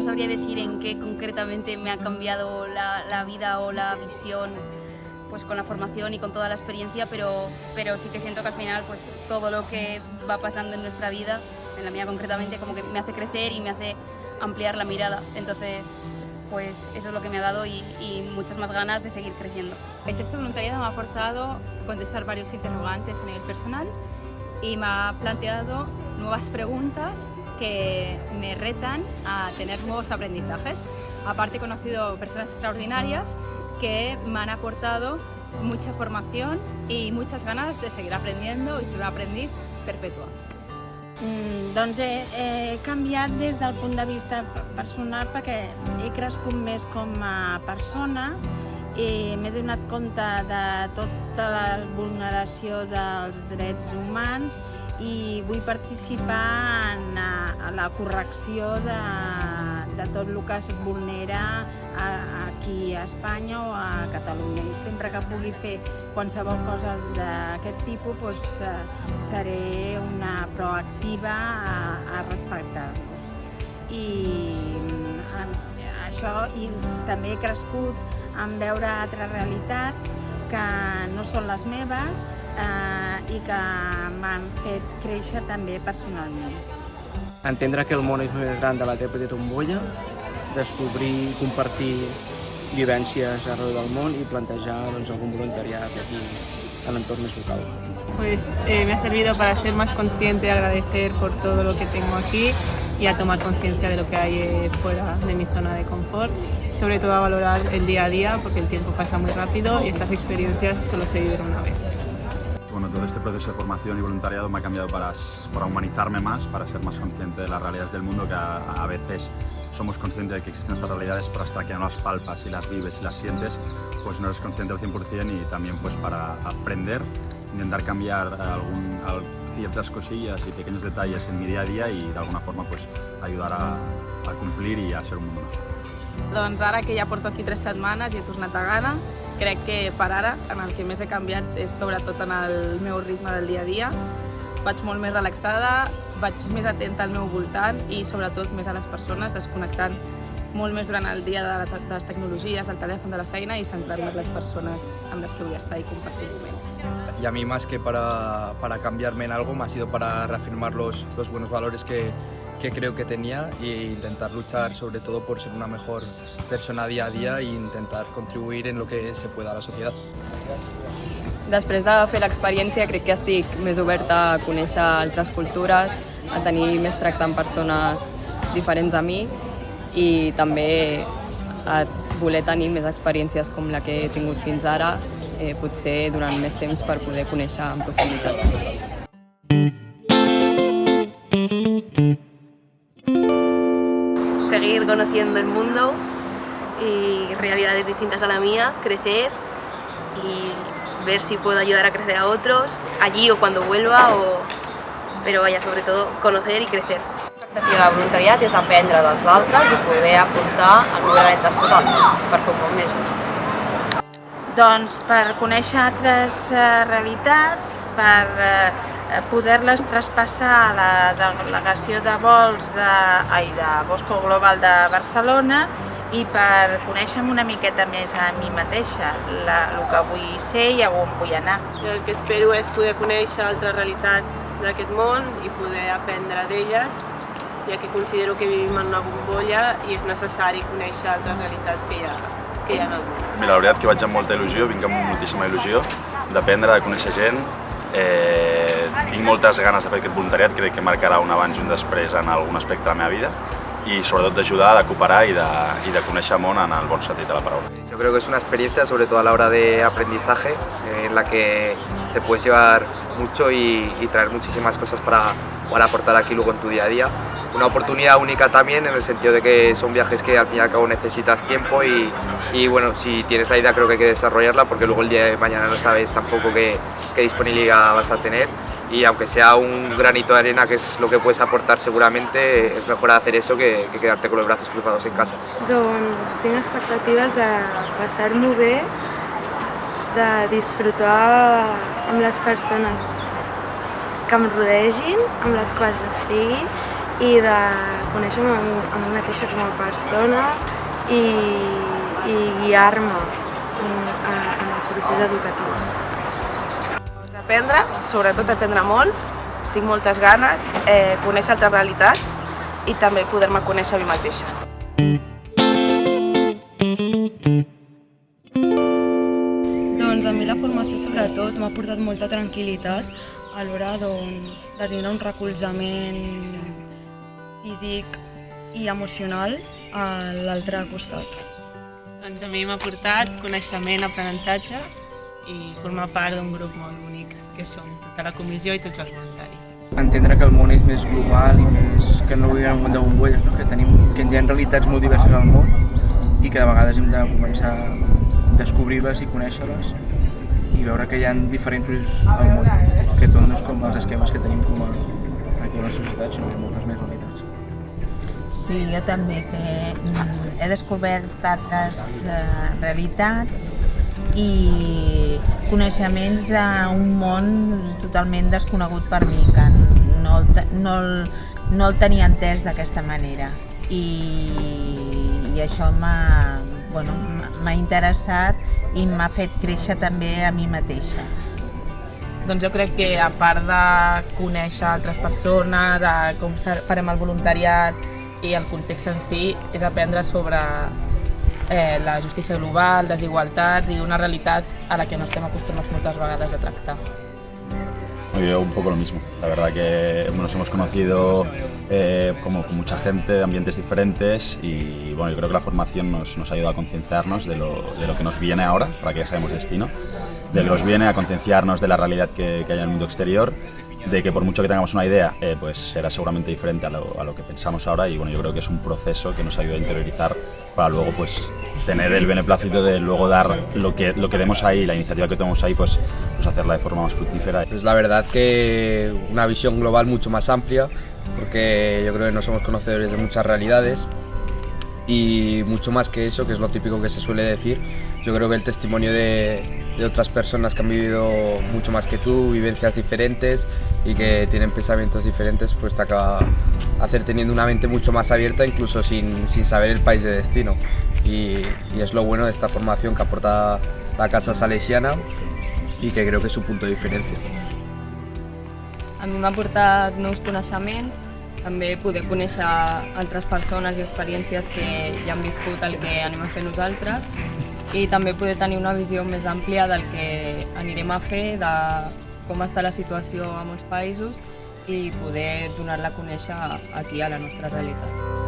sabría decir en qué concretamente me ha cambiado la vida o la visión pues con la formación y con toda la experiencia, pero sí que siento que al final pues todo lo que va pasando en nuestra vida, en la mía concretamente, como que me hace crecer y me hace ampliar la mirada. Entonces, pues eso es lo que me ha dado y muchas más ganas de seguir creciendo. Pues este voluntariado me ha aportado contestar varios interrogantes a nivel personal y me ha planteado nuevas preguntas que me retan a tener nuevos aprendizajes. Aparte he conocido personas extraordinarias que me han aportado mucha formación y muchas ganas de seguir aprendiendo i ser un aprendiz perpetua. Doncs he canviat des del punt de vista personal perquè he crescut més com a persona i m'he donat compte de tota la vulneració dels drets humans i vull participar en la correcció de tot el que es vulnera aquí a Espanya o a Catalunya. I sempre que pugui fer qualsevol cosa d'aquest tipus, doncs, seré una proactiva a respectar-los. I això, i també he crescut en veure altres realitats que no són les meves i que m'han fet créixer també personalment. Entendre que el món és més gran de la teva petita bombolla, descobrir i compartir vivències arreu del món i plantejar algun voluntariat aquí en l'entorn més local. Pues me ha servido para ser más consciente, agradecer por todo lo que tengo aquí y a tomar conciencia de lo que hay fuera de mi zona de confort. Sobre todo a valorar el día a día porque el tiempo pasa muy rápido y estas experiencias solo se viven una vez. Bueno, todo este proceso de formación y voluntariado me ha cambiado para humanizarme más, para ser más consciente de las realidades del mundo, que a veces somos conscientes de que existen estas realidades, pero hasta que no las palpas y las vives y las sientes, pues no eres consciente al 100%, y también pues para aprender, intentar cambiar ciertas cosillas y pequeños detalles en mi día a día y de alguna forma pues ayudar a cumplir y a ser un mundo mejor. Doncs ara que ja porto aquí 3 setmanes i he tornat a gana, crec que per ara en el que més he canviat és sobretot en el meu ritme del dia a dia. Vaig molt més relaxada, vaig més atenta al meu voltant i sobretot més a les persones, desconnectant molt més durant el dia de les tecnologies, del telèfon, de la feina i centrant-me en les persones amb les que vull estar i compartir moments. Y a mí más que para cambiarme en algo, me ha sido para reafirmar los buenos valores que creo que tenía e intentar luchar sobre todo por ser una mejor persona día a día e intentar contribuir en lo que se pueda a la sociedad. Després de fer l'experiència crec que estic més oberta a conèixer altres cultures, a tenir més tracte amb persones diferents a mi i també a voler tenir més experiències com la que he tingut fins ara, potser durant més temps per poder conèixer en profunditat. Seguir conociendo el mundo y realidades distintas a la mía, crecer y ver si puedo ayudar a crecer a otros, allí o cuando vuelva, pero vaya, sobre todo, conocer y crecer. L'objectiu del voluntariat és aprendre dels altres i poder aportar el meu granet de sorra per fer un món més just. Doncs per conèixer altres realitats, per poder-les traspassar a la delegació de vols de Bosco Global de Barcelona i per conèixer-me una miqueta més a mi mateixa, el que vull ser i on vull anar. El que espero és poder conèixer altres realitats d'aquest món i poder aprendre d'elles, ja que considero que vivim en una bombolla i és necessari conèixer altres realitats que hi ha en el món. Mira, la veritat que vaig amb molta il·lusió, vinc amb moltíssima il·lusió d'aprendre, de conèixer gent. Tinc moltes ganes de fer aquest voluntariat, crec que marcarà un abans i un després en algun aspecte de la meva vida y sobretot d'ajudar, de cooperar y de conèixer el món en el bon sentit de la paraula. Yo creo que es una experiencia, sobre todo a la hora de aprendizaje, en la que te puedes llevar mucho y traer muchísimas cosas para aportar aquí luego en tu día a día. Una oportunidad única también en el sentido de que son viajes que al fin y al cabo necesitas tiempo y bueno, si tienes la idea creo que hay que desarrollarla porque luego el día de mañana no sabes tampoco qué disponibilidad vas a tener y aunque sea un granito de arena, que es lo que puedes aportar seguramente, es mejor hacer eso que quedarte con los brazos cruzados en casa. Doncs tinc expectatives de passar-m'ho bé, de disfrutar amb les persones que em rodegin, amb les quals estigui i de conèixer-me a mi mateixa com a persona i guiar-me en el procés educatiu. Aprendre, sobretot aprendre molt, tinc moltes ganes, conèixer altres realitats i també poder-me conèixer a mi mateixa. Doncs a mi la formació sobretot m'ha portat molta tranquil·litat a l'hora de tindre un recolzament físic i emocional a l'altre costat. Doncs a mi m'ha portat coneixement, aprenentatge i formar part d'un grup molt bonic, que som tota la comissió i tots els voluntaris. Entendre que el món és més global i que no vivim en un món de bombolles, no? que hi ha realitats molt diverses al món i que de vegades hem de començar a descobrir-les i conèixer-les i veure que hi ha diferents usos al món, que tot no és com els esquemes que tenim com aquí a la societat, sinó que hi ha moltes més realitats. Sí, jo també, que he descobert altres realitats i coneixements d'un món totalment desconegut per mi, que no el tenia entès d'aquesta manera. I això m'ha interessat i m'ha fet créixer també a mi mateixa. Doncs jo crec que a part de conèixer altres persones, com farem el voluntariat i el context en si, és aprendre sobre la justícia global, desigualdtats y una realidad a la que no estem acostumbrados muchas vegades a tractar. Yo un poco lo mismo. La verdad que nos hemos conocido como con mucha gente de ambientes diferentes y bueno, yo creo que la formación nos ayuda a concienciarnos de lo que nos viene ahora, para que ya sabemos destino, de lo que nos viene, a concienciarnos de la realidad que hay en el mundo exterior, de que por mucho que tengamos una idea, pues será seguramente diferente a lo que pensamos ahora y bueno, yo creo que es un proceso que nos ayuda a interiorizar para luego pues tener el beneplácito de luego dar lo que demos ahí, la iniciativa que tenemos ahí, pues hacerla de forma más fructífera. Es la verdad que una visión global mucho más amplia, porque yo creo que no somos conocedores de muchas realidades y mucho más que eso, que es lo típico que se suele decir, yo creo que el testimonio de otras personas que han vivido mucho más que tú, vivencias diferentes y que tienen pensamientos diferentes, pues te acaba hacer teniendo una mente mucho más abierta, incluso sin saber el país de destino. Y es lo bueno de esta formación que aporta la Casa Salesiana i que crec que és un punt de diferència. A mi m'ha portat nous coneixements, també poder conèixer altres persones i experiències que ja han viscut el que anem a fer nosaltres i també poder tenir una visió més àmplia del que anirem a fer, de com està la situació a molts països i poder donar-la a conèixer aquí a la nostra realitat.